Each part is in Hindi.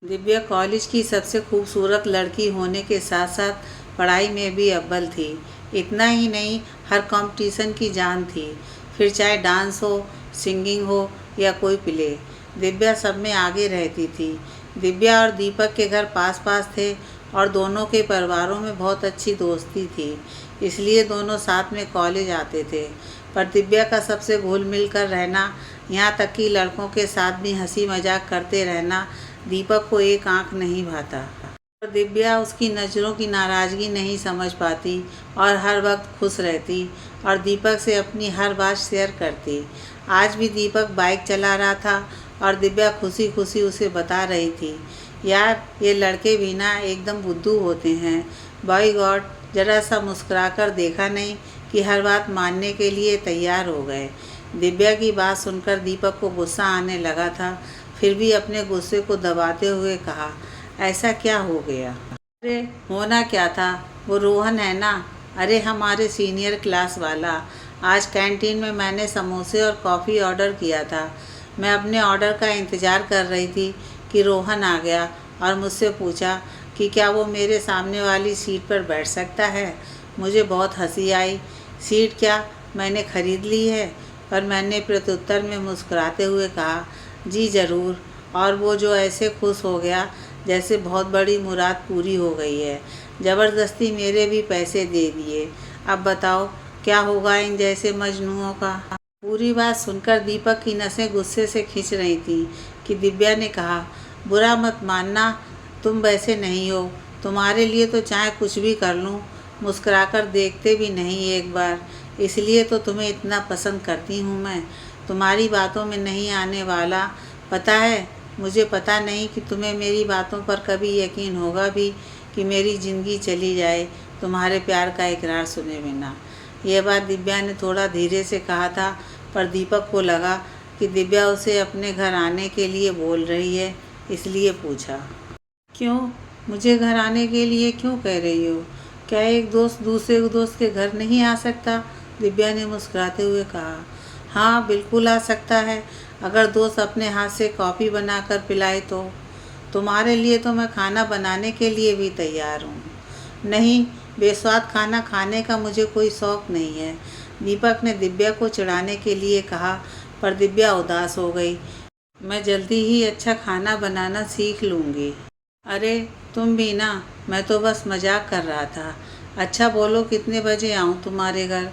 दिव्या कॉलेज की सबसे खूबसूरत लड़की होने के साथ साथ पढ़ाई में भी अव्वल थी। इतना ही नहीं, हर कंपटीशन की जान थी, फिर चाहे डांस हो, सिंगिंग हो या कोई प्ले। दिव्या सब में आगे रहती थी। दिव्या और दीपक के घर पास पास थे और दोनों के परिवारों में बहुत अच्छी दोस्ती थी, इसलिए दोनों साथ में कॉलेज आते थे। पर दिव्या का सबसे घुल मिल कर रहना, यहाँ तक कि लड़कों के साथ भी हंसी मजाक करते रहना, दीपक को एक आंख नहीं भाता। पर दिव्या उसकी नज़रों की नाराज़गी नहीं समझ पाती और हर वक्त खुश रहती और दीपक से अपनी हर बात शेयर करती। आज भी दीपक बाइक चला रहा था और दिव्या खुशी खुशी उसे बता रही थी, यार ये लड़के भी ना एकदम बुद्धू होते हैं। बाय गॉड, जरा सा मुस्कुराकर देखा नहीं कि हर बात मानने के लिए तैयार हो गए। दिव्या की बात सुनकर दीपक को गुस्सा आने लगा था, फिर भी अपने गुस्से को दबाते हुए कहा, ऐसा क्या हो गया? अरे होना क्या था, वो रोहन है ना, अरे हमारे सीनियर क्लास वाला। आज कैंटीन में मैंने समोसे और कॉफ़ी ऑर्डर किया था। मैं अपने ऑर्डर का इंतज़ार कर रही थी कि रोहन आ गया और मुझसे पूछा कि क्या वो मेरे सामने वाली सीट पर बैठ सकता है। मुझे बहुत हंसी आई। सीट क्या, मैंने ख़रीद ली है? पर मैंने प्रत्युत्तर में मुस्कुराते हुए कहा, जी ज़रूर। और वो जो ऐसे खुश हो गया जैसे बहुत बड़ी मुराद पूरी हो गई है। ज़बरदस्ती मेरे भी पैसे दे दिए। अब बताओ क्या होगा इन जैसे मजनूओं का। पूरी बात सुनकर दीपक की नसें गुस्से से खींच रही थी कि दिव्या ने कहा, बुरा मत मानना, तुम वैसे नहीं हो, तुम्हारे लिए तो चाहे कुछ भी कर लूँ। मुस्कुराकर देखते भी नहीं एक बार, इसलिए तो तुम्हें इतना पसंद करती हूँ मैं। तुम्हारी बातों में नहीं आने वाला। पता है, मुझे पता नहीं कि तुम्हें मेरी बातों पर कभी यकीन होगा भी कि मेरी ज़िंदगी चली जाए तुम्हारे प्यार का इकरार सुने बिना। यह बात दिव्या ने थोड़ा धीरे से कहा था, पर दीपक को लगा कि दिव्या उसे अपने घर आने के लिए बोल रही है, इसलिए पूछा, क्यों? मुझे घर आने के लिए क्यों कह रही हो? क्या एक दोस्त दूसरे दोस्त के घर नहीं आ सकता? दिव्या ने मुस्कुराते हुए कहा, हाँ बिल्कुल आ सकता है, अगर दोस्त अपने हाथ से कॉफ़ी बनाकर पिलाए तो। तुम्हारे लिए तो मैं खाना बनाने के लिए भी तैयार हूँ। नहीं, बेस्वाद खाना खाने का मुझे कोई शौक़ नहीं है, दीपक ने दिव्या को चिढ़ाने के लिए कहा। पर दिव्या उदास हो गई। मैं जल्दी ही अच्छा खाना बनाना सीख लूँगी। अरे तुम भी ना, मैं तो बस मजाक कर रहा था। अच्छा बोलो कितने बजे आऊँ तुम्हारे घर?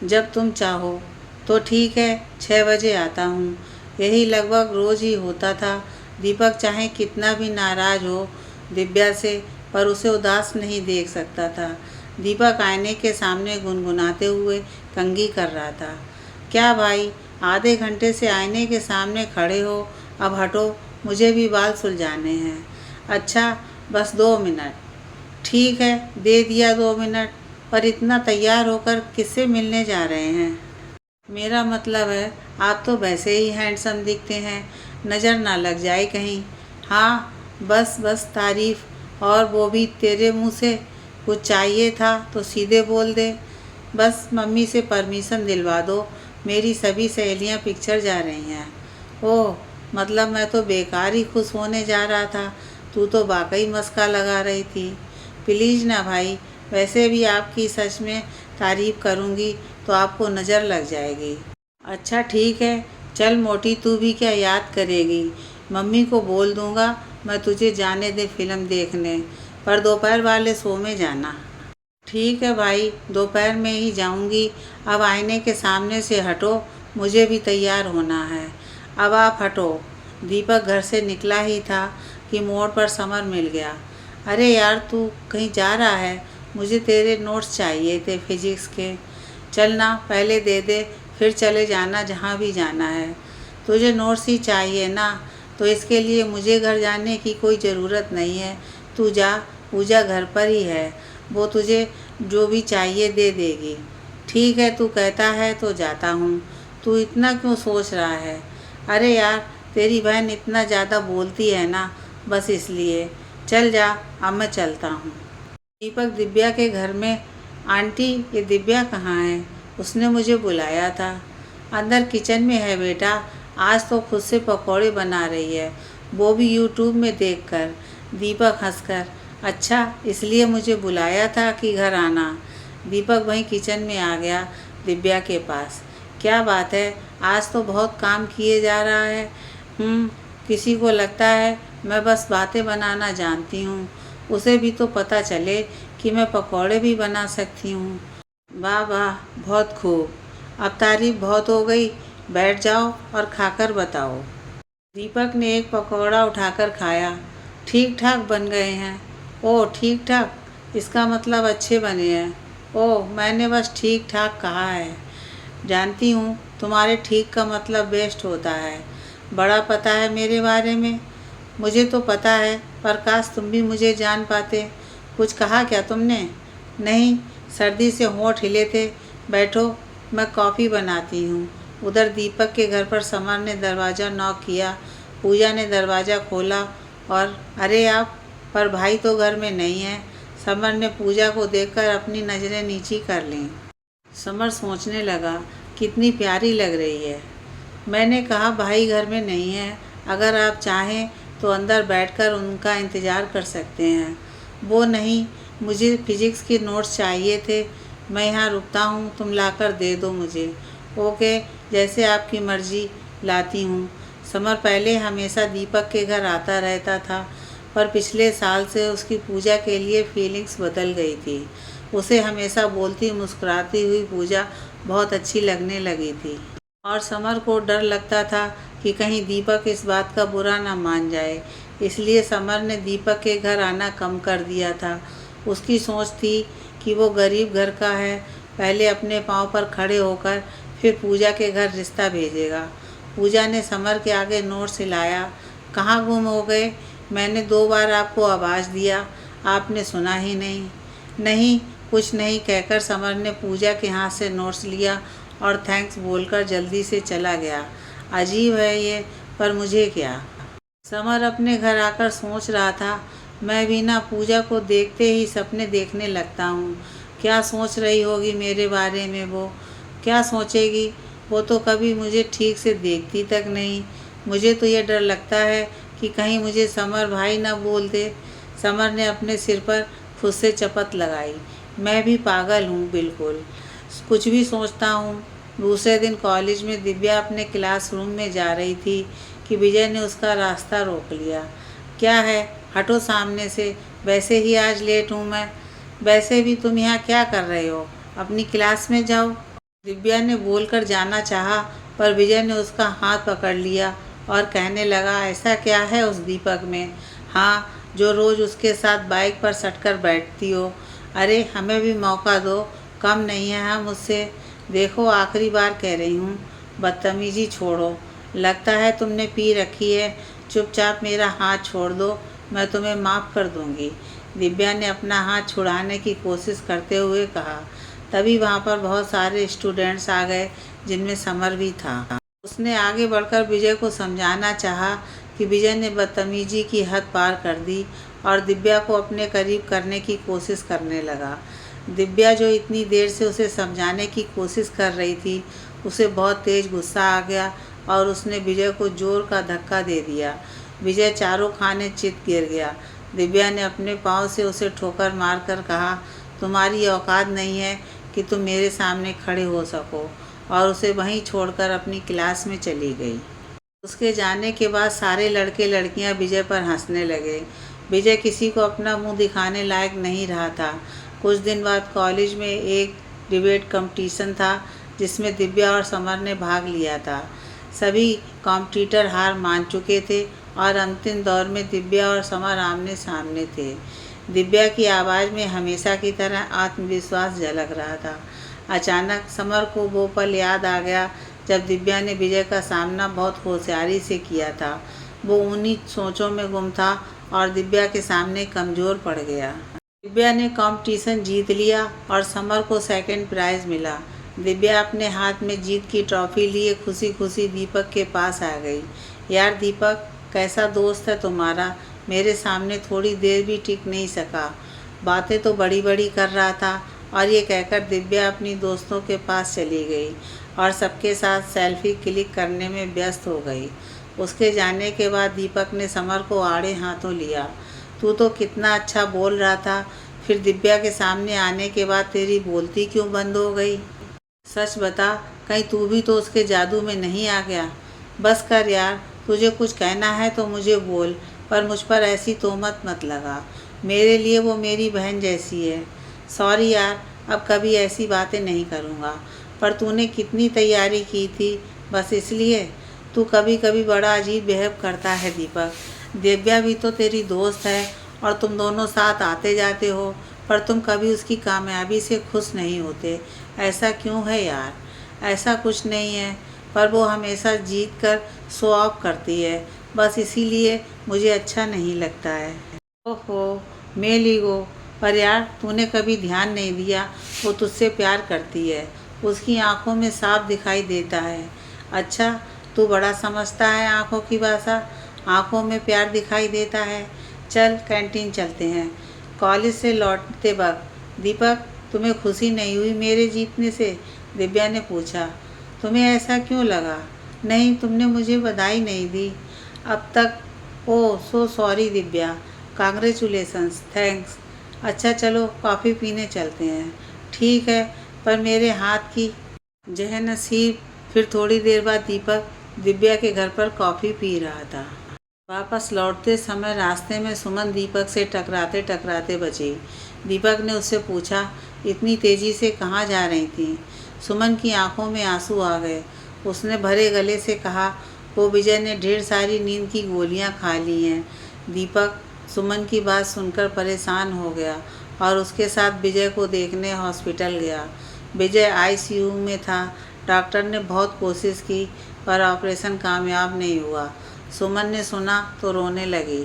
जब तुम चाहो। तो ठीक है, 6 बजे आता हूँ। यही लगभग रोज़ ही होता था। दीपक चाहे कितना भी नाराज़ हो दिव्या से, पर उसे उदास नहीं देख सकता था। दीपक आईने के सामने गुनगुनाते हुए कंघी कर रहा था, क्या भाई, आधे घंटे से आईने के सामने खड़े हो, अब हटो, मुझे भी बाल सुलझाने हैं। अच्छा बस 2 मिनट। ठीक है, दे दिया 2 मिनट, पर इतना तैयार होकर किससे मिलने जा रहे हैं? मेरा मतलब है, आप तो वैसे ही हैंडसम दिखते हैं, नज़र ना लग जाए कहीं। हाँ बस बस तारीफ़, और वो भी तेरे मुंह से। कुछ चाहिए था तो सीधे बोल दे। बस मम्मी से परमिशन दिलवा दो, मेरी सभी सहेलियां पिक्चर जा रही हैं। ओह, मतलब मैं तो बेकार ही खुश होने जा रहा था, तू तो वाकई मस्का लगा रही थी। प्लीज़ ना भाई, वैसे भी आपकी सच में तारीफ़ करूँगी तो आपको नज़र लग जाएगी। अच्छा ठीक है, चल मोटी, तू भी क्या याद करेगी। मम्मी को बोल दूँगा मैं तुझे जाने दे फिल्म देखने, पर दोपहर वाले शो में जाना। ठीक है भाई, दोपहर में ही जाऊँगी। अब आईने के सामने से हटो, मुझे भी तैयार होना है। अब आप हटो। दीपक घर से निकला ही था कि मोड़ पर समर मिल गया। अरे यार, तू कहीं जा रहा है? मुझे तेरे नोट्स चाहिए थे फिजिक्स के। चल ना, पहले दे दे, फिर चले जाना जहाँ भी जाना है। तुझे नोट्स ही चाहिए ना, तो इसके लिए मुझे घर जाने की कोई ज़रूरत नहीं है। तू जा, पूजा घर पर ही है, वो तुझे जो भी चाहिए दे देगी। ठीक है, तू कहता है तो जाता हूँ। तू इतना क्यों सोच रहा है? अरे यार, तेरी बहन इतना ज़्यादा बोलती है ना, बस इसलिए। चल जा, अब मैं चलता हूँ। दीपक दिव्या के घर में, आंटी ये दिव्या कहाँ है? उसने मुझे बुलाया था। अंदर किचन में है बेटा, आज तो खुद से पकौड़े बना रही है। वो भी यूट्यूब में देखकर। दीपक हंसकर, अच्छा इसलिए मुझे बुलाया था कि घर आना। दीपक वहीं किचन में आ गया दिव्या के पास। क्या बात है, आज तो बहुत काम किए जा रहा है। किसी को लगता है मैं बस बातें बनाना जानती हूँ, उसे भी तो पता चले कि मैं पकौड़े भी बना सकती हूँ। वाह वाह, बहुत खूब, अब तारीफ बहुत हो गई, बैठ जाओ और खाकर बताओ। दीपक ने एक पकौड़ा उठाकर खाया। ठीक ठाक बन गए हैं। ओह ठीक ठाक, इसका मतलब अच्छे बने हैं। ओह मैंने बस ठीक ठाक कहा है। जानती हूँ तुम्हारे ठीक का मतलब बेस्ट होता है। बड़ा पता है मेरे बारे में। मुझे तो पता है, पर काश तुम भी मुझे जान पाते। कुछ कहा क्या तुमने? नहीं, सर्दी से होंठ हिले थे। बैठो, मैं कॉफ़ी बनाती हूँ। उधर दीपक के घर पर समर ने दरवाज़ा नॉक किया। पूजा ने दरवाज़ा खोला और अरे आप, पर भाई तो घर में नहीं है। समर ने पूजा को देखकर अपनी नज़रें नीची कर लीं। समर सोचने लगा, कितनी प्यारी लग रही है। मैंने कहा भाई घर में नहीं है, अगर आप चाहें तो अंदर बैठकर उनका इंतज़ार कर सकते हैं। वो नहीं, मुझे फिजिक्स के नोट्स चाहिए थे। मैं यहाँ रुकता हूँ, तुम लाकर दे दो मुझे। ओके, जैसे आपकी मर्ज़ी, लाती हूँ। समर पहले हमेशा दीपक के घर आता रहता था, पर पिछले साल से उसकी पूजा के लिए फीलिंग्स बदल गई थी। उसे हमेशा बोलती मुस्कुराती हुई पूजा बहुत अच्छी लगने लगी थी, और समर को डर लगता था कि कहीं दीपक इस बात का बुरा ना मान जाए। इसलिए समर ने दीपक के घर आना कम कर दिया था। उसकी सोच थी कि वो गरीब घर का है, पहले अपने पाँव पर खड़े होकर फिर पूजा के घर रिश्ता भेजेगा। पूजा ने समर के आगे नोट्स हिलाया। कहाँ गुम हो गए? मैंने 2 बार आपको आवाज़ दिया, आपने सुना ही नहीं। नहीं, कुछ नहीं कहकर समर ने पूजा के हाथ से नोट्स लिया और थैंक्स बोलकर जल्दी से चला गया। अजीब है ये, पर मुझे क्या। समर अपने घर आकर सोच रहा था, मैं भी ना पूजा को देखते ही सपने देखने लगता हूँ। क्या सोच रही होगी मेरे बारे में वो? क्या सोचेगी? वो तो कभी मुझे ठीक से देखती तक नहीं। मुझे तो ये डर लगता है कि कहीं मुझे समर भाई ना बोल दे। समर ने अपने सिर पर खुद से चपत लगाई। मैं भी पागल हूँ बिल्कुल, कुछ भी सोचता हूँ। दूसरे दिन कॉलेज में दिव्या अपने क्लासरूम में जा रही थी कि विजय ने उसका रास्ता रोक लिया। क्या है, हटो सामने से, वैसे ही आज लेट हूँ मैं। वैसे भी तुम यहाँ क्या कर रहे हो? अपनी क्लास में जाओ। दिव्या ने बोलकर जाना चाहा, पर विजय ने उसका हाथ पकड़ लिया और कहने लगा, ऐसा क्या है उस दीपक में? हाँ, जो रोज़ उसके साथ बाइक पर सटकर बैठती हो। अरे हमें भी मौका दो, कम नहीं है हम उससे। देखो आखिरी बार कह रही हूँ, बदतमीजी छोड़ो। लगता है तुमने पी रखी है। चुपचाप मेरा हाथ छोड़ दो, मैं तुम्हें माफ़ कर दूँगी। दिव्या ने अपना हाथ छुड़ाने की कोशिश करते हुए कहा। तभी वहाँ पर बहुत सारे स्टूडेंट्स आ गए, जिनमें समर भी था। उसने आगे बढ़कर विजय को समझाना चाहा कि विजय ने बदतमीजी की हद पार कर दी और दिव्या को अपने करीब करने की कोशिश करने लगा। दिव्या जो इतनी देर से उसे समझाने की कोशिश कर रही थी, उसे बहुत तेज़ गुस्सा आ गया और उसने विजय को जोर का धक्का दे दिया। विजय चारों खाने चित गिर गया। दिव्या ने अपने पाँव से उसे ठोकर मारकर कहा, तुम्हारी औकात नहीं है कि तुम मेरे सामने खड़े हो सको, और उसे वहीं छोड़कर अपनी क्लास में चली गई। उसके जाने के बाद सारे लड़के लड़कियां विजय पर हंसने लगे। विजय किसी को अपना मुंह दिखाने लायक नहीं रहा था। कुछ दिन बाद कॉलेज में एक डिबेट कंपटीशन था, जिसमें दिव्या और समर ने भाग लिया था। सभी कॉम्पिटिटर हार मान चुके थे और अंतिम दौर में दिव्या और समर आमने सामने थे। दिव्या की आवाज़ में हमेशा की तरह आत्मविश्वास झलक रहा था। अचानक समर को वो पल याद आ गया जब दिव्या ने विजय का सामना बहुत होशियारी से किया था। वो उन्हीं सोचों में गुम था और दिव्या के सामने कमज़ोर पड़ गया। दिव्या ने कंपटीशन जीत लिया और समर को सेकंड प्राइज़ मिला। दिव्या अपने हाथ में जीत की ट्रॉफ़ी लिए खुशी खुशी दीपक के पास आ गई। यार दीपक, कैसा दोस्त है तुम्हारा? मेरे सामने थोड़ी देर भी टिक नहीं सका। बातें तो बड़ी बड़ी कर रहा था। और ये कहकर दिव्या अपनी दोस्तों के पास चली गई और सबके साथ सेल्फी क्लिक करने में व्यस्त हो गई। उसके जाने के बाद दीपक ने समर को आड़े हाथों लिया। तू तो कितना अच्छा बोल रहा था, फिर दिव्या के सामने आने के बाद तेरी बोलती क्यों बंद हो गई? सच बता, कहीं तू भी तो उसके जादू में नहीं आ गया? बस कर यार, तुझे कुछ कहना है तो मुझे बोल, पर मुझ पर ऐसी तोहमत मत लगा। मेरे लिए वो मेरी बहन जैसी है। सॉरी यार, अब कभी ऐसी बातें नहीं करूँगा। पर तूने कितनी तैयारी की थी, बस इसलिए? तू कभी कभी बड़ा अजीब बिहेव करता है दीपक। दिव्या भी तो तेरी दोस्त है और तुम दोनों साथ आते जाते हो, पर तुम कभी उसकी कामयाबी से खुश नहीं होते। ऐसा क्यों है यार? ऐसा कुछ नहीं है, पर वो हमेशा जीत कर शो ऑफ करती है, बस इसीलिए मुझे अच्छा नहीं लगता है। ओहो, मैं लीगो। पर यार, तूने कभी ध्यान नहीं दिया, वो तुझसे प्यार करती है। उसकी आंखों में साफ दिखाई देता है। अच्छा, तू बड़ा समझता है आंखों की भाषा। आंखों में प्यार दिखाई देता है। चल कैंटीन चलते हैं। कॉलेज से लौटते वक्त, दीपक तुम्हें खुशी नहीं हुई मेरे जीतने से? दिव्या ने पूछा। तुम्हें ऐसा क्यों लगा? नहीं, तुमने मुझे बधाई नहीं दी अब तक। Oh so sorry Divya. Congratulations, thanks. अच्छा चलो कॉफ़ी पीने चलते हैं। ठीक है, पर मेरे हाथ की जह नसीब। फिर थोड़ी देर बाद दीपक दिव्या के घर पर कॉफ़ी पी रहा था। वापस लौटते समय रास्ते में सुमन दीपक से टकराते टकराते बची। दीपक ने उससे पूछा, इतनी तेज़ी से कहाँ जा रही थी? सुमन की आंखों में आंसू आ गए। उसने भरे गले से कहा, वो विजय ने ढेर सारी नींद की गोलियां खा ली हैं। दीपक सुमन की बात सुनकर परेशान हो गया और उसके साथ विजय को देखने हॉस्पिटल गया। विजय आईसीयू में था। डॉक्टर ने बहुत कोशिश की, पर ऑपरेशन कामयाब नहीं हुआ। सुमन ने सुना तो रोने लगी।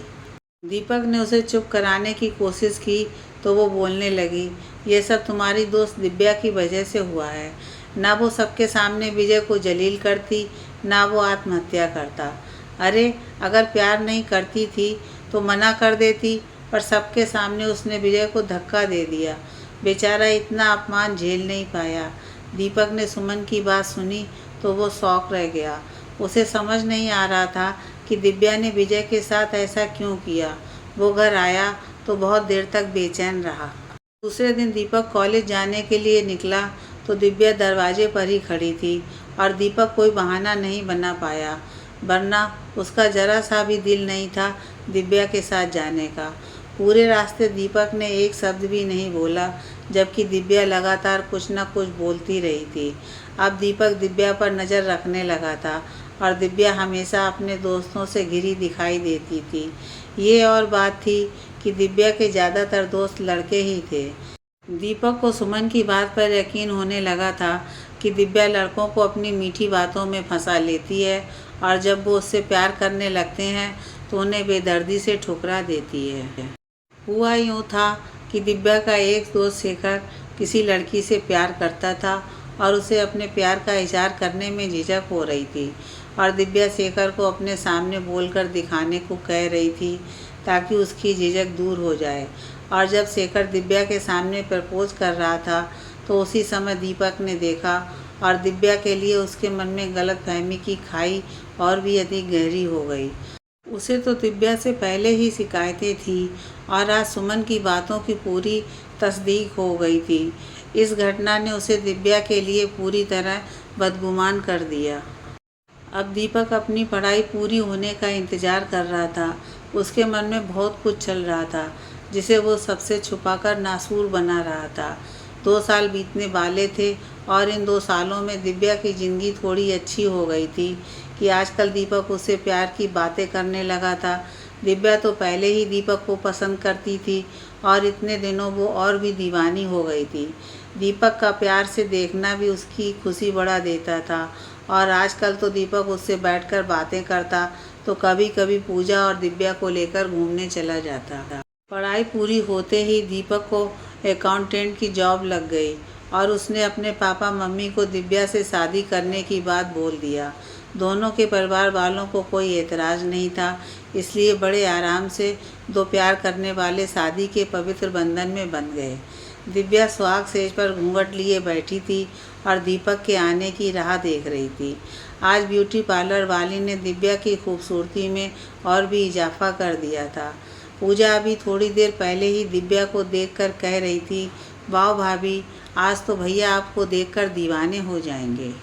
दीपक ने उसे चुप कराने की कोशिश की तो वो बोलने लगी, ये सब तुम्हारी दोस्त दिव्या की वजह से हुआ है। ना वो सबके सामने विजय को जलील करती, ना वो आत्महत्या करता। अरे, अगर प्यार नहीं करती थी तो मना कर देती, पर सबके सामने उसने विजय को धक्का दे दिया। बेचारा इतना अपमान झेल नहीं पाया। दीपक ने सुमन की बात सुनी तो वो शॉक रह गया। उसे समझ नहीं आ रहा था कि दिव्या ने विजय के साथ ऐसा क्यों किया। वो घर आया तो बहुत देर तक बेचैन रहा। दूसरे दिन दीपक कॉलेज जाने के लिए निकला तो दिव्या दरवाजे पर ही खड़ी थी और दीपक कोई बहाना नहीं बना पाया, वरना उसका जरा सा भी दिल नहीं था दिव्या के साथ जाने का। पूरे रास्ते दीपक ने एक शब्द भी नहीं बोला, जबकि दिव्या लगातार कुछ न कुछ बोलती रही थी। अब दीपक दिव्या पर नज़र रखने लगा था और दिव्या हमेशा अपने दोस्तों से घिरी दिखाई देती थी। ये और बात थी कि दिव्या के ज़्यादातर दोस्त लड़के ही थे। दीपक को सुमन की बात पर यकीन होने लगा था कि दिव्या लड़कों को अपनी मीठी बातों में फंसा लेती है और जब वो उससे प्यार करने लगते हैं तो उन्हें बेदर्दी से ठुकरा देती है। हुआ यूँ था कि दिव्या का एक दोस्त शेखर किसी लड़की से प्यार करता था और उसे अपने प्यार का इजहार करने में झिझक हो रही थी और दिव्या शेखर को अपने सामने बोलकर दिखाने को कह रही थी ताकि उसकी झिझक दूर हो जाए। और जब शेखर दिव्या के सामने प्रपोज कर रहा था तो उसी समय दीपक ने देखा और दिव्या के लिए उसके मन में गलतफहमी की खाई और भी अधिक गहरी हो गई। उसे तो दिव्या से पहले ही शिकायतें थी और आज सुमन की बातों की पूरी तस्दीक हो गई थी। इस घटना ने उसे दिव्या के लिए पूरी तरह बदगुमान कर दिया। अब दीपक अपनी पढ़ाई पूरी होने का इंतज़ार कर रहा था। उसके मन में बहुत कुछ चल रहा था जिसे वो सबसे छुपाकर नासूर बना रहा था। 2 साल बीतने वाले थे और इन 2 सालों में दिव्या की ज़िंदगी थोड़ी अच्छी हो गई थी कि आजकल दीपक उससे प्यार की बातें करने लगा था। दिव्या तो पहले ही दीपक को पसंद करती थी और इतने दिनों वो और भी दीवानी हो गई थी। दीपक का प्यार से देखना भी उसकी खुशी बढ़ा देता था और आजकल तो दीपक उससे बैठकर बातें करता तो कभी कभी पूजा और दिव्या को लेकर घूमने चला जाता। पढ़ाई पूरी होते ही दीपक को अकाउंटेंट की जॉब लग गई और उसने अपने पापा मम्मी को दिव्या से शादी करने की बात बोल दिया। दोनों के परिवार वालों को कोई एतराज़ नहीं था, इसलिए बड़े आराम से 2 प्यार करने वाले शादी के पवित्र बंधन में बंध गए। दिव्या सुहाग सेज पर घूंघट लिए बैठी थी और दीपक के आने की राह देख रही थी। आज ब्यूटी पार्लर वाली ने दिव्या की खूबसूरती में और भी इजाफा कर दिया था। पूजा अभी थोड़ी देर पहले ही दिव्या को देखकर कह रही थी, वाह भाभी, आज तो भैया आपको देखकर दीवाने हो जाएंगे।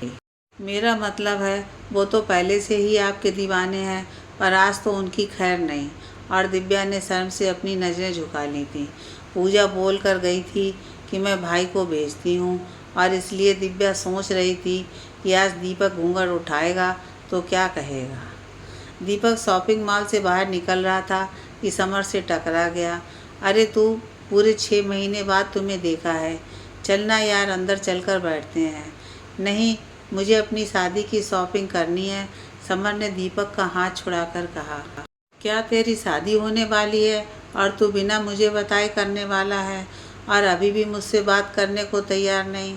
मेरा मतलब है वो तो पहले से ही आपके दीवाने हैं, पर आज तो उनकी खैर नहीं। और दिव्या ने शर्म से अपनी नज़रें झुका ली थीं। पूजा बोल कर गई थी कि मैं भाई को भेजती हूँ, और इसलिए दिव्या सोच रही थी कि आज दीपक घूंघट उठाएगा तो क्या कहेगा। दीपक शॉपिंग मॉल से बाहर निकल रहा था कि समर से टकरा गया। अरे तू, पूरे 6 महीने बाद तुम्हें देखा है, चलना यार, अंदर चलकर बैठते हैं। नहीं, मुझे अपनी शादी की शॉपिंग करनी है, समर ने दीपक का हाथ छुड़ाकर कहा। क्या तेरी शादी होने वाली है और तू बिना मुझे बताए करने वाला है, और अभी भी मुझसे बात करने को तैयार नहीं?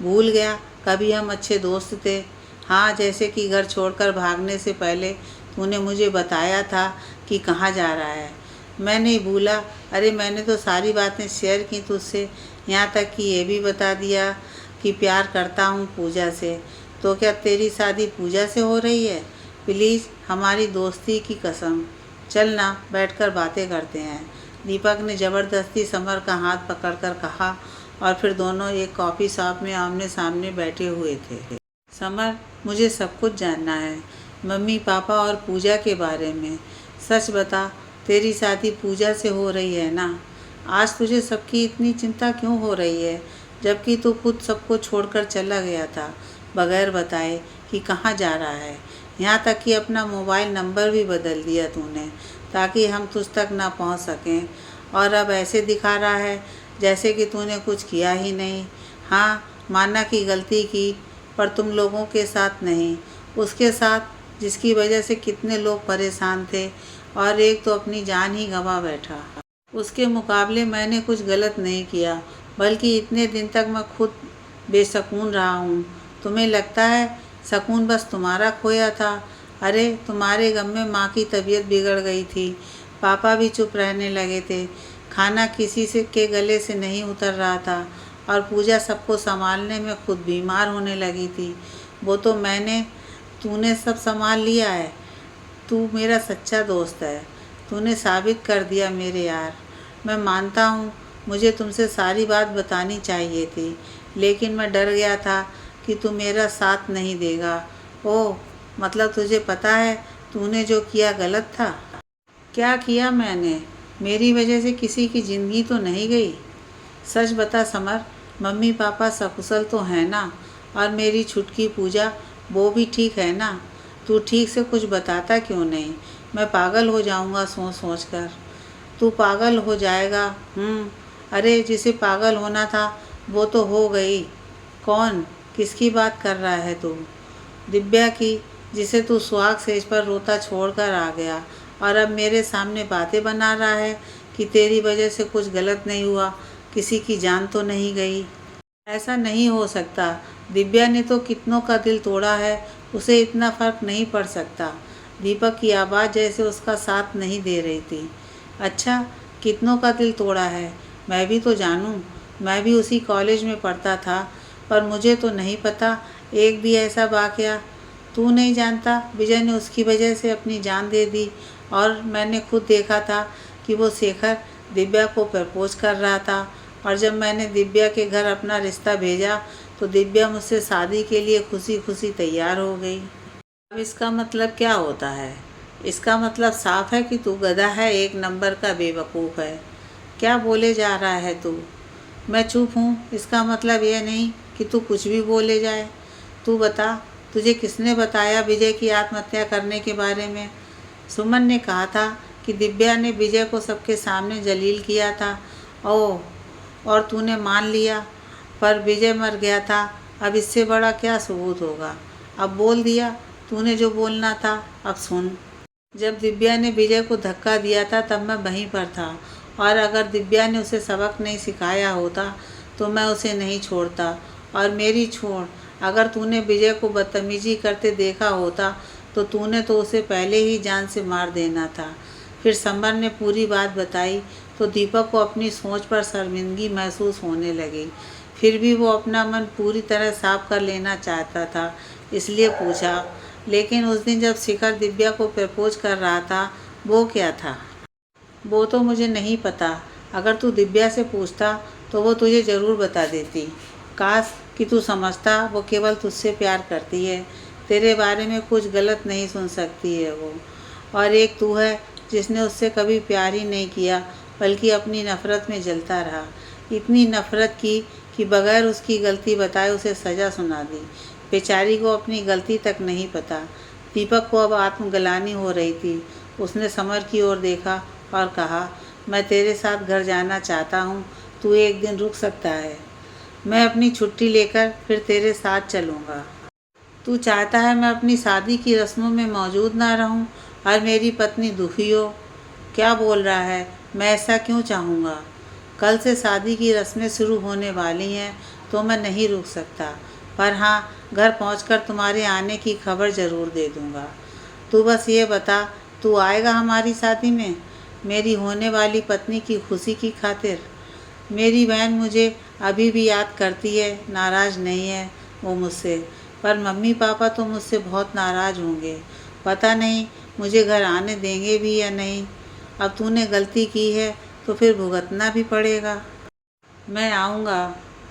भूल गया कभी हम अच्छे दोस्त थे? हाँ, जैसे कि घर छोड़कर भागने से पहले तूने मुझे बताया था कि कहाँ जा रहा है। मैं नहीं भूला। अरे मैंने तो सारी बातें शेयर की तुझसे, यहाँ तक कि ये भी बता दिया कि प्यार करता हूँ पूजा से। तो क्या तेरी शादी पूजा से हो रही है? प्लीज़, हमारी दोस्ती की कसम, चल ना, बैठकर बातें करते हैं। दीपक ने ज़बरदस्ती समर का हाथ पकड़कर कहा, और फिर दोनों एक कॉफ़ी शॉप में आमने सामने बैठे हुए थे। समर, मुझे सब कुछ जानना है, मम्मी पापा और पूजा के बारे में। सच बता, तेरी शादी पूजा से हो रही है ना? आज तुझे सबकी इतनी चिंता क्यों हो रही है, जबकि तू खुद सबको छोड़कर चला गया था बगैर बताए कि कहाँ जा रहा है। यहाँ तक कि अपना मोबाइल नंबर भी बदल दिया तूने, ताकि हम तुझ तक ना पहुँच सकें। और अब ऐसे दिखा रहा है जैसे कि तूने कुछ किया ही नहीं। हाँ, माना कि गलती की, पर तुम लोगों के साथ नहीं, उसके साथ जिसकी वजह से कितने लोग परेशान थे, और एक तो अपनी जान ही गंवा बैठा। उसके मुकाबले मैंने कुछ गलत नहीं किया, बल्कि इतने दिन तक मैं खुद बेसकून रहा हूँ। तुम्हें लगता है सकून बस तुम्हारा खोया था? अरे तुम्हारे गम में माँ की तबीयत बिगड़ गई थी, पापा भी चुप रहने लगे थे, खाना किसी से के गले से नहीं उतर रहा था, और पूजा सबको संभालने में खुद बीमार होने लगी थी। वो तो तूने सब संभाल लिया है। तू मेरा सच्चा दोस्त है, तूने साबित कर दिया मेरे यार। मैं मानता हूँ मुझे तुमसे सारी बात बतानी चाहिए थी, लेकिन मैं डर गया था कि तू मेरा साथ नहीं देगा। ओह, मतलब तुझे पता है तूने जो किया गलत था? क्या किया मैंने? मेरी वजह से किसी की ज़िंदगी तो नहीं गई? सच बता समर, मम्मी पापा सकुशल तो हैं ना? और मेरी छुटकी पूजा, वो भी ठीक है ना? तू ठीक से कुछ बताता क्यों नहीं? मैं पागल हो जाऊंगा सोच सोच कर। तू पागल हो जाएगा? अरे जिसे पागल होना था वो तो हो गई। कौन? किसकी बात कर रहा है तू? दिव्या की, जिसे तू सुहाग सेज पर रोता छोड़कर आ गया, और अब मेरे सामने बातें बना रहा है कि तेरी वजह से कुछ गलत नहीं हुआ, किसी की जान तो नहीं गई। ऐसा नहीं हो सकता। दिव्या ने तो कितनों का दिल तोड़ा है, उसे इतना फ़र्क नहीं पड़ सकता। दीपक की आवाज़ जैसे उसका साथ नहीं दे रही थी। अच्छा, कितनों का दिल तोड़ा है? मैं भी तो जानूं। मैं भी उसी कॉलेज में पढ़ता था, पर मुझे तो नहीं पता एक भी ऐसा वाक़या। तू नहीं जानता? विजय ने उसकी वजह से अपनी जान दे दी, और मैंने खुद देखा था कि वो शेखर दिव्या को प्रपोज कर रहा था, और जब मैंने दिव्या के घर अपना रिश्ता भेजा तो दिव्या मुझसे शादी के लिए खुशी खुशी तैयार हो गई। अब इसका मतलब क्या होता है? इसका मतलब साफ है कि तू गधा है, एक नंबर का बेवकूफ़ है। क्या बोले जा रहा है तू? मैं चुप हूँ, इसका मतलब यह नहीं कि तू कुछ भी बोले जाए। तू बता, तुझे किसने बताया विजय की आत्महत्या करने के बारे में? सुमन ने कहा था कि दिव्या ने विजय को सबके सामने जलील किया था। ओह, और तूने मान लिया? पर विजय मर गया था, अब इससे बड़ा क्या सबूत होगा? अब बोल दिया तूने जो बोलना था, अब सुन। जब दिव्या ने विजय को धक्का दिया था तब मैं वहीं पर था, और अगर दिव्या ने उसे सबक नहीं सिखाया होता तो मैं उसे नहीं छोड़ता। और मेरी छोड़, अगर तूने विजय को बदतमीजी करते देखा होता तो तूने तो उसे पहले ही जान से मार देना था। फिर समर ने पूरी बात बताई। तो दीपक को अपनी सोच पर शर्मिंदगी महसूस होने लगी। फिर भी वो अपना मन पूरी तरह साफ कर लेना चाहता था, इसलिए पूछा, लेकिन उस दिन जब शिखर दिव्या को प्रपोज कर रहा था, वो क्या था? वो तो मुझे नहीं पता। अगर तू दिव्या से पूछता तो वो तुझे ज़रूर बता देती। काश कि तू समझता वो केवल तुझसे प्यार करती है, तेरे बारे में कुछ गलत नहीं सुन सकती है वो। और एक तू है जिसने उससे कभी प्यार ही नहीं किया, बल्कि अपनी नफ़रत में जलता रहा। इतनी नफ़रत की कि बगैर उसकी गलती बताए उसे सज़ा सुना दी। बेचारी को अपनी गलती तक नहीं पता। दीपक को अब आत्मग्लानि हो रही थी। उसने समर की ओर देखा और कहा, मैं तेरे साथ घर जाना चाहता हूँ, तू एक दिन रुक सकता है? मैं अपनी छुट्टी लेकर फिर तेरे साथ चलूँगा। तू चाहता है मैं अपनी शादी की रस्मों में मौजूद ना रहूं और मेरी पत्नी दुखी हो? क्या बोल रहा है? मैं ऐसा क्यों चाहूँगा? कल से शादी की रस्में शुरू होने वाली हैं तो मैं नहीं रुक सकता, पर हाँ, घर पहुंचकर तुम्हारे आने की खबर ज़रूर दे दूँगा। तू बस ये बता, तू आएगा हमारी शादी में, मेरी होने वाली पत्नी की खुशी की खातिर? मेरी बहन मुझे अभी भी याद करती है, नाराज़ नहीं है वो मुझसे, पर मम्मी पापा तो मुझसे बहुत नाराज़ होंगे। पता नहीं मुझे घर आने देंगे भी या नहीं। अब तूने गलती की है तो फिर भुगतना भी पड़ेगा। मैं आऊँगा,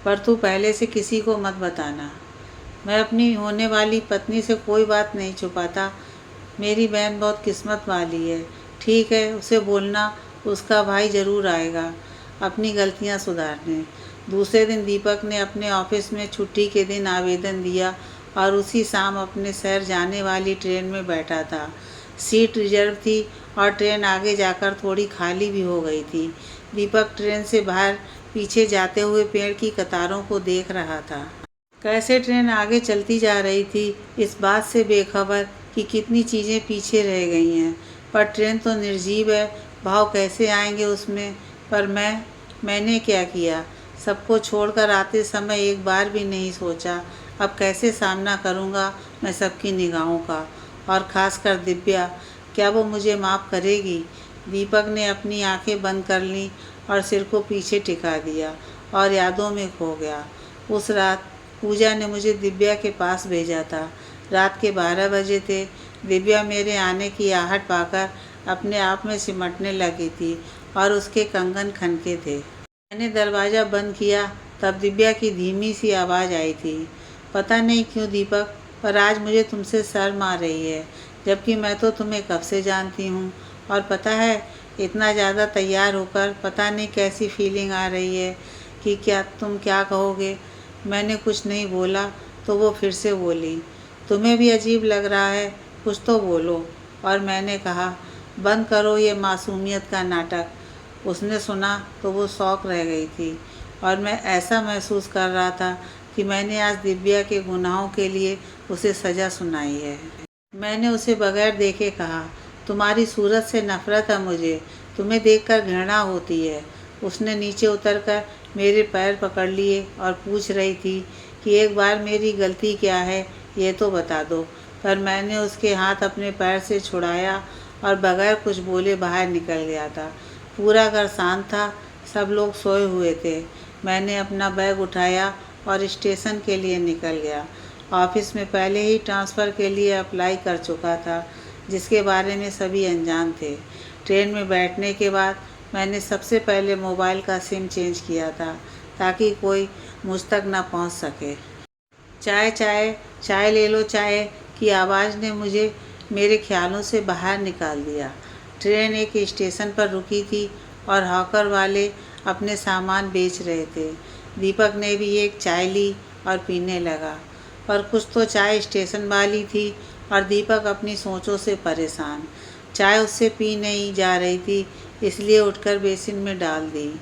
पर तू पहले से किसी को मत बताना। मैं अपनी होने वाली पत्नी से कोई बात नहीं छुपाता। मेरी बहन बहुत किस्मत वाली है। ठीक है, उसे बोलना उसका भाई ज़रूर आएगा अपनी गलतियाँ सुधारने। दूसरे दिन दीपक ने अपने ऑफिस में छुट्टी के दिन आवेदन दिया और उसी शाम अपने शहर जाने वाली ट्रेन में बैठा था। सीट रिजर्व थी और ट्रेन आगे जाकर थोड़ी खाली भी हो गई थी। दीपक ट्रेन से बाहर पीछे जाते हुए पेड़ की कतारों को देख रहा था। कैसे ट्रेन आगे चलती जा रही थी, इस बात से बेखबर कि कितनी चीज़ें पीछे रह गई हैं। पर ट्रेन तो निर्जीव है, भाव कैसे आएंगे उसमें? पर मैंने क्या किया? सबको छोड़कर आते समय एक बार भी नहीं सोचा अब कैसे सामना करूँगा मैं सबकी निगाहों का, और ख़ासकर दिव्या, क्या वो मुझे माफ़ करेगी? दीपक ने अपनी आंखें बंद कर लीं और सिर को पीछे टिका दिया और यादों में खो गया। उस रात पूजा ने मुझे दिव्या के पास भेजा था। रात के 12 बजे थे। दिव्या मेरे आने की आहट पाकर अपने आप में सिमटने लगी थी और उसके कंगन खनके थे। मैंने दरवाज़ा बंद किया तब दिव्या की धीमी सी आवाज़ आई थी, पता नहीं क्यों दीपक, पर आज मुझे तुमसे शर्म आ रही है, जबकि मैं तो तुम्हें कब से जानती हूँ। और पता है, इतना ज़्यादा तैयार होकर पता नहीं कैसी फीलिंग आ रही है कि तुम क्या कहोगे। मैंने कुछ नहीं बोला तो वो फिर से बोली, तुम्हें भी अजीब लग रहा है, कुछ तो बोलो। और मैंने कहा, बंद करो ये मासूमियत का नाटक। उसने सुना तो वो शौक रह गई थी और मैं ऐसा महसूस कर रहा था कि मैंने आज दिव्या के गुनाहों के लिए उसे सज़ा सुनाई है। मैंने उसे बगैर देखे कहा, तुम्हारी सूरत से नफ़रत है मुझे, तुम्हें देखकर घृणा होती है। उसने नीचे उतरकर मेरे पैर पकड़ लिए और पूछ रही थी कि एक बार मेरी गलती क्या है ये तो बता दो। पर मैंने उसके हाथ अपने पैर से छुड़ाया और बगैर कुछ बोले बाहर निकल गया था। पूरा घर शांत था, सब लोग सोए हुए थे। मैंने अपना बैग उठाया और स्टेशन के लिए निकल गया। ऑफिस में पहले ही ट्रांसफ़र के लिए अप्लाई कर चुका था, जिसके बारे में सभी अनजान थे। ट्रेन में बैठने के बाद मैंने सबसे पहले मोबाइल का सिम चेंज किया था ताकि कोई मुझ तक न पहुंच सके। चाय चाय चाय ले लो चाय की आवाज़ ने मुझे मेरे ख्यालों से बाहर निकाल दिया। ट्रेन एक स्टेशन पर रुकी थी और हॉकर वाले अपने सामान बेच रहे थे। दीपक ने भी एक चाय ली और पीने लगा, पर कुछ तो चाय स्टेशन वाली थी और दीपक अपनी सोचों से परेशान। चाय उससे पी नहीं जा रही थी, इसलिए उठकर बेसिन में डाल दी।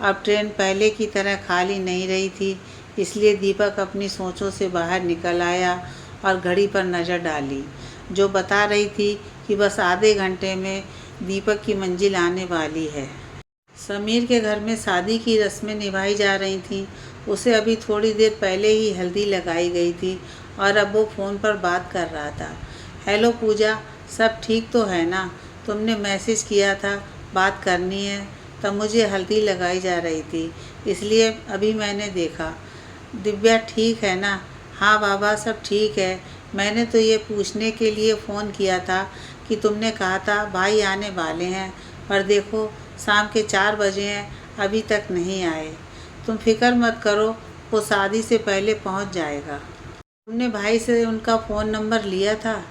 अब ट्रेन पहले की तरह खाली नहीं रही थी, इसलिए दीपक अपनी सोचों से बाहर निकल आया और घड़ी पर नज़र डाली, जो बता रही थी कि बस आधे घंटे में दीपक की मंजिल आने वाली है। समीर के घर में शादी की रस्में निभाई जा रही थीं। उसे अभी थोड़ी देर पहले ही हल्दी लगाई गई थी और अब वो फ़ोन पर बात कर रहा था। हेलो पूजा, सब ठीक तो है ना? तुमने मैसेज किया था, बात करनी है। तब मुझे हल्दी लगाई जा रही थी, इसलिए अभी मैंने देखा। दिव्या ठीक है ना? हाँ बाबा, सब ठीक है। मैंने तो ये पूछने के लिए फ़ोन किया था कि तुमने कहा था भाई आने वाले हैं, पर देखो शाम के 4 बजे हैं, अभी तक नहीं आए। तुम फिक्र मत करो, वो शादी से पहले पहुंच जाएगा। तुमने भाई से उनका फ़ोन नंबर लिया था?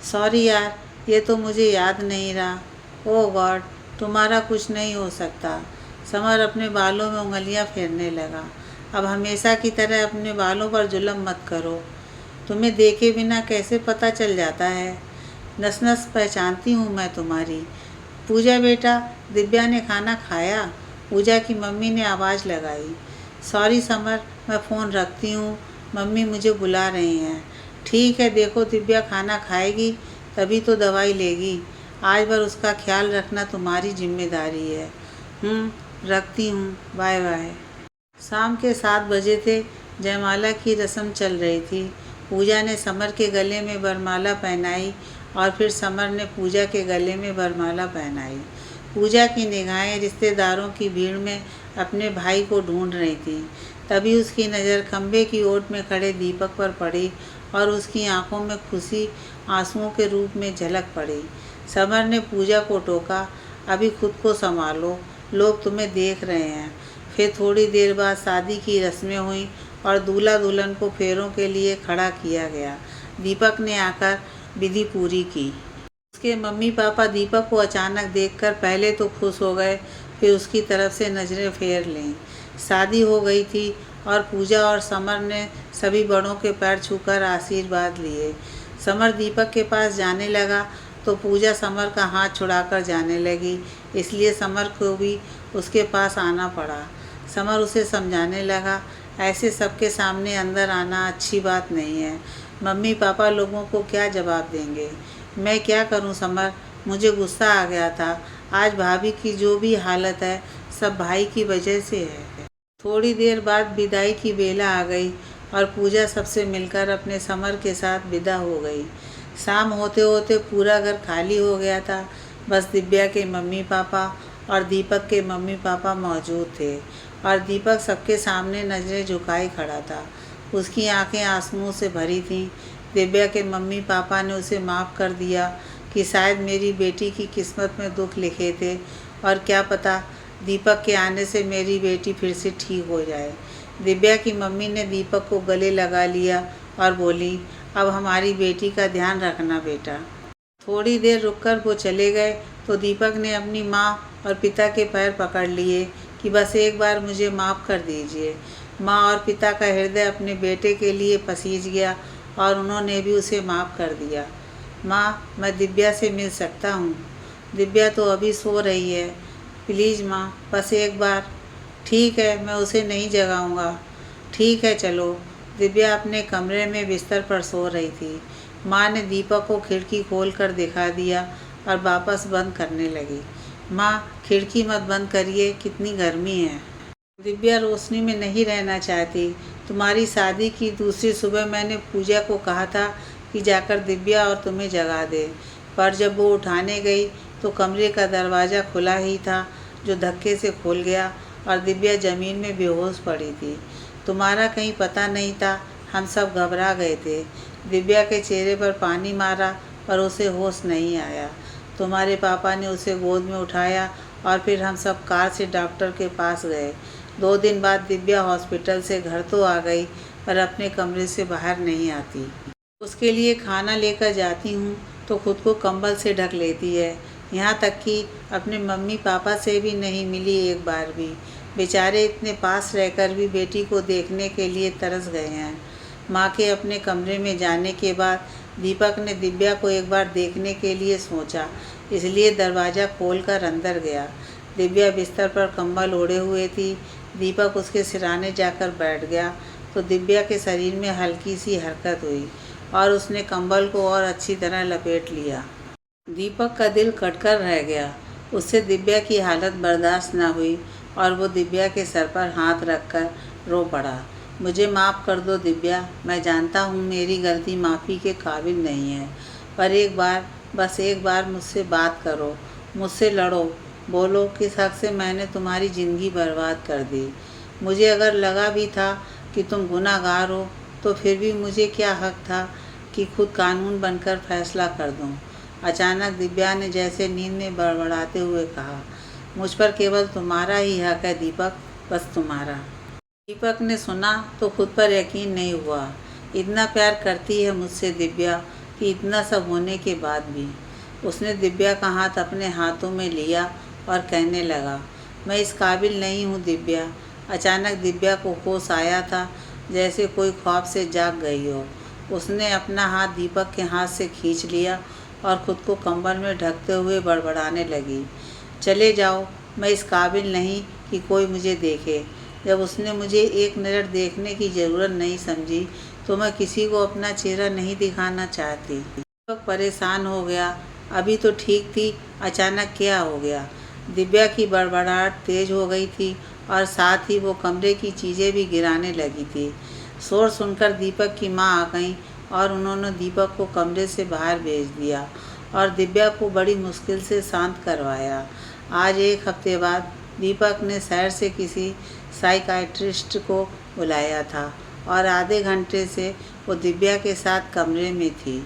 सॉरी यार, ये तो मुझे याद नहीं रहा। ओह गॉड, तुम्हारा कुछ नहीं हो सकता। समर अपने बालों में उंगलियां फेरने लगा। अब हमेशा की तरह अपने बालों पर जुल्म मत करो। तुम्हें देखे बिना कैसे पता चल जाता है? नस नस पहचानती हूँ मैं तुम्हारी। पूजा बेटा, दिव्या ने खाना खाया? पूजा की मम्मी ने आवाज़ लगाई। सॉरी समर, मैं फ़ोन रखती हूँ, मम्मी मुझे बुला रही हैं। ठीक है, देखो दिव्या खाना खाएगी तभी तो दवाई लेगी। आज भर उसका ख्याल रखना तुम्हारी जिम्मेदारी है। रखती हूँ, बाय बाय। शाम के 7 बजे थे। जयमाला की रस्म चल रही थी। पूजा ने समर के गले में वरमाला पहनाई और फिर समर ने पूजा के गले में वरमाला पहनाई। पूजा की निगाहें रिश्तेदारों की भीड़ में अपने भाई को ढूंढ रही थी। तभी उसकी नज़र खंबे की ओट में खड़े दीपक पर पड़ी और उसकी आंखों में खुशी आंसुओं के रूप में झलक पड़ी। समर ने पूजा को टोका, अभी खुद को संभालो, लोग तुम्हें देख रहे हैं। फिर थोड़ी देर बाद शादी की रस्में हुई और दूल्हा दुल्हन को फेरों के लिए खड़ा किया गया। दीपक ने आकर विधि पूरी की। उसके मम्मी पापा दीपक को अचानक देखकर पहले तो खुश हो गए, फिर उसकी तरफ से नज़रें फेर लें। शादी हो गई थी और पूजा और समर ने सभी बड़ों के पैर छूकर आशीर्वाद लिए। समर दीपक के पास जाने लगा तो पूजा समर का हाथ छुड़ाकर जाने लगी, इसलिए समर को भी उसके पास आना पड़ा। समर उसे समझाने लगा, ऐसे सबके सामने अंदर आना अच्छी बात नहीं है। मम्मी पापा लोगों को क्या जवाब देंगे? मैं क्या करूं समर, मुझे गुस्सा आ गया था। आज भाभी की जो भी हालत है सब भाई की वजह से है। थोड़ी देर बाद विदाई की बेला आ गई और पूजा सबसे मिलकर अपने समर के साथ विदा हो गई। शाम होते होते पूरा घर खाली हो गया था। बस दिव्या के मम्मी पापा और दीपक के मम्मी पापा मौजूद थे और दीपक सबके सामने नज़रें झुकाए खड़ा था। उसकी आंखें आंसुओं से भरी थीं। दिव्या के मम्मी पापा ने उसे माफ़ कर दिया कि शायद मेरी बेटी की किस्मत में दुख लिखे थे और क्या पता दीपक के आने से मेरी बेटी फिर से ठीक हो जाए। दिव्या की मम्मी ने दीपक को गले लगा लिया और बोली, अब हमारी बेटी का ध्यान रखना बेटा। थोड़ी देर रुककर वो चले गए तो दीपक ने अपनी माँ और पिता के पैर पकड़ लिए कि बस एक बार मुझे माफ़ कर दीजिए। माँ और पिता का हृदय अपने बेटे के लिए पसीज गया और उन्होंने भी उसे माफ़ कर दिया। माँ, मैं दिव्या से मिल सकता हूँ? दिव्या तो अभी सो रही है, प्लीज़ माँ, बस एक बार। ठीक है, मैं उसे नहीं जगाऊंगा। ठीक है, चलो। दिव्या अपने कमरे में बिस्तर पर सो रही थी। माँ ने दीपक को खिड़की खोलकर दिखा दिया और वापस बंद करने लगी। माँ, खिड़की मत बंद करिए, कितनी गर्मी है। दिव्या रोशनी में नहीं रहना चाहती। तुम्हारी शादी की दूसरी सुबह मैंने पूजा को कहा था कि जाकर दिव्या और तुम्हें जगा दे, पर जब वो उठाने गई तो कमरे का दरवाज़ा खुला ही था, जो धक्के से खुल गया और दिव्या ज़मीन में बेहोश पड़ी थी। तुम्हारा कहीं पता नहीं था, हम सब घबरा गए थे। दिव्या के चेहरे पर पानी मारा पर उसे होश नहीं आया। तुम्हारे पापा ने उसे गोद में उठाया और फिर हम सब कार से डॉक्टर के पास गए। 2 दिन बाद दिव्या हॉस्पिटल से घर तो आ गई पर अपने कमरे से बाहर नहीं आती। उसके लिए खाना लेकर जाती हूँ तो खुद को कंबल से ढक लेती है, यहाँ तक कि अपने मम्मी पापा से भी नहीं मिली एक बार भी। बेचारे इतने पास रहकर भी बेटी को देखने के लिए तरस गए हैं। माँ के अपने कमरे में जाने के बाद दीपक ने दिव्या को एक बार देखने के लिए सोचा, इसलिए दरवाज़ा खोलकर अंदर गया। दिव्या बिस्तर पर कंबल ओढ़े हुए थी। दीपक उसके सिराने जाकर बैठ गया तो दिव्या के शरीर में हल्की सी हरकत हुई और उसने कंबल को और अच्छी तरह लपेट लिया। दीपक का दिल कटकर रह गया। उससे दिव्या की हालत बर्दाश्त न हुई और वो दिव्या के सर पर हाथ रखकर रो पड़ा। मुझे माफ़ कर दो दिव्या, मैं जानता हूँ मेरी गलती माफ़ी के काबिल नहीं है, पर एक बार, बस एक बार मुझसे बात करो, मुझसे लड़ो। बोलो किस हक से मैंने तुम्हारी ज़िंदगी बर्बाद कर दी। मुझे अगर लगा भी था कि तुम गुनहगार हो तो फिर भी मुझे क्या हक था कि खुद कानून बनकर फैसला कर दूं। अचानक दिव्या ने जैसे नींद में बड़बड़ाते हुए कहा, मुझ पर केवल तुम्हारा ही हक है दीपक, बस तुम्हारा। दीपक ने सुना तो खुद पर यकीन नहीं हुआ। इतना प्यार करती है मुझसे दिव्या कि इतना सब होने के बाद भी। उसने दिव्या का हाथ अपने हाथों में लिया और कहने लगा, मैं इस काबिल नहीं हूँ दिव्या। अचानक दिव्या को होश आया था, जैसे कोई ख्वाब से जाग गई हो। उसने अपना हाथ दीपक के हाथ से खींच लिया और ख़ुद को कंबल में ढकते हुए बड़बड़ाने लगी, चले जाओ, मैं इस काबिल नहीं कि कोई मुझे देखे। जब उसने मुझे एक नज़र देखने की ज़रूरत नहीं समझी तो मैं किसी को अपना चेहरा नहीं दिखाना चाहती। दीपक परेशान हो गया। अभी तो ठीक थी, अचानक क्या हो गया। दिव्या की बड़बड़ाहट तेज हो गई थी और साथ ही वो कमरे की चीज़ें भी गिराने लगी थी। शोर सुनकर दीपक की माँ आ गईं और उन्होंने दीपक को कमरे से बाहर भेज दिया और दिव्या को बड़ी मुश्किल से शांत करवाया। आज एक हफ्ते बाद दीपक ने शहर से किसी साइकाइट्रिस्ट को बुलाया था और आधे घंटे से वो दिव्या के साथ कमरे में थी।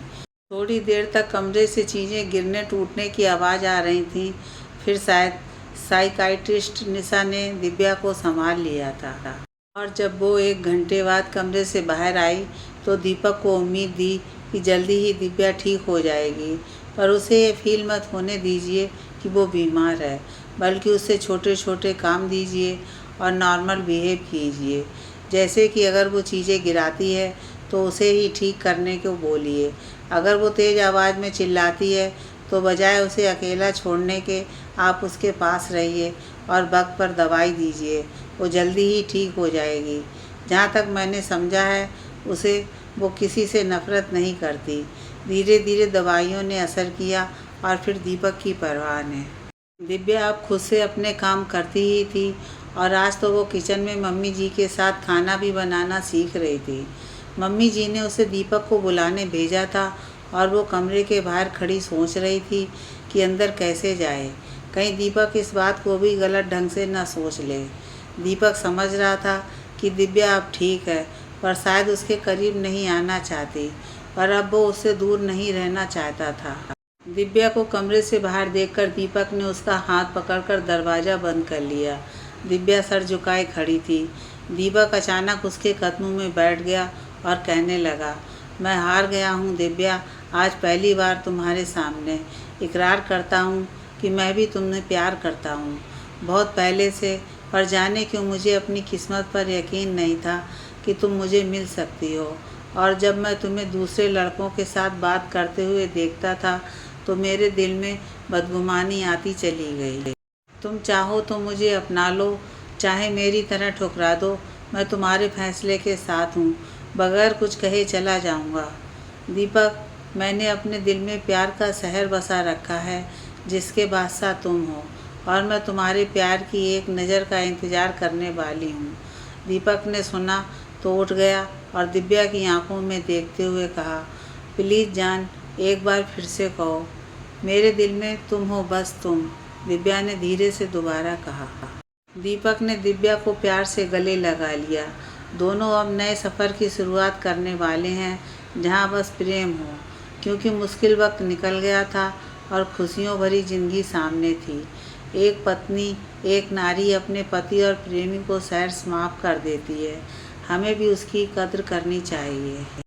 थोड़ी देर तक कमरे से चीज़ें गिरने टूटने की आवाज़ आ रही थी। फिर शायद साइकाइट्रिस्ट निशा ने दिव्या को संभाल लिया था और जब वो एक घंटे बाद कमरे से बाहर आई तो दीपक को उम्मीद थी कि जल्दी ही दिव्या ठीक हो जाएगी, पर उसे ये फील मत होने दीजिए कि वो बीमार है, बल्कि उसे छोटे छोटे काम दीजिए और नॉर्मल बिहेव कीजिए। जैसे कि अगर वो चीज़ें गिराती है तो उसे ही ठीक करने को बोलिए। अगर वो तेज़ आवाज़ में चिल्लाती है तो बजाय उसे अकेला छोड़ने के आप उसके पास रहिए और वक्त पर दवाई दीजिए, वो जल्दी ही ठीक हो जाएगी। जहाँ तक मैंने समझा है उसे वो किसी से नफ़रत नहीं करती। धीरे धीरे दवाइयों ने असर किया और फिर दीपक की परवाह ने। दिव्या अब खुद से अपने काम करती ही थी और आज तो वो किचन में मम्मी जी के साथ खाना भी बनाना सीख रही थी। मम्मी जी ने उसे दीपक को बुलाने भेजा था और वो कमरे के बाहर खड़ी सोच रही थी कि अंदर कैसे जाए, कहीं दीपक इस बात को भी गलत ढंग से न सोच ले। दीपक समझ रहा था कि दिव्या अब ठीक है, पर शायद उसके करीब नहीं आना चाहती, पर अब वो उससे दूर नहीं रहना चाहता था। दिव्या को कमरे से बाहर देखकर दीपक ने उसका हाथ पकड़कर दरवाज़ा बंद कर लिया। दिव्या सर झुकाए खड़ी थी। दीपक अचानक उसके कदमों में बैठ गया और कहने लगा, मैं हार गया हूँ दिव्या, आज पहली बार तुम्हारे सामने इकरार करता हूँ कि मैं भी तुमने प्यार करता हूँ, बहुत पहले से, पर जाने क्यों मुझे अपनी किस्मत पर यकीन नहीं था कि तुम मुझे मिल सकती हो। और जब मैं तुम्हें दूसरे लड़कों के साथ बात करते हुए देखता था तो मेरे दिल में बदगुमानी आती चली गई। तुम चाहो तो मुझे अपना लो, चाहे मेरी तरह ठुकरा दो, मैं तुम्हारे फैसले के साथ हूँ, बगैर कुछ कहे चला जाऊँगा। दीपक, मैंने अपने दिल में प्यार का शहर बसा रखा है जिसके बादशाह तुम हो, और मैं तुम्हारे प्यार की एक नज़र का इंतज़ार करने वाली हूँ। दीपक ने सुना तो उठ गया और दिव्या की आंखों में देखते हुए कहा, प्लीज़ जान, एक बार फिर से कहो, मेरे दिल में तुम हो, बस तुम। दिव्या ने धीरे से दोबारा कहा। दीपक ने दिव्या को प्यार से गले लगा लिया। दोनों अब नए सफ़र की शुरुआत करने वाले हैं जहाँ बस प्रेम हो, क्योंकि मुश्किल वक्त निकल गया था और खुशियों भरी ज़िंदगी सामने थी। एक पत्नी, एक नारी अपने पति और प्रेमी को सहर्ष माफ़ कर देती है। हमें भी उसकी कद्र करनी चाहिए।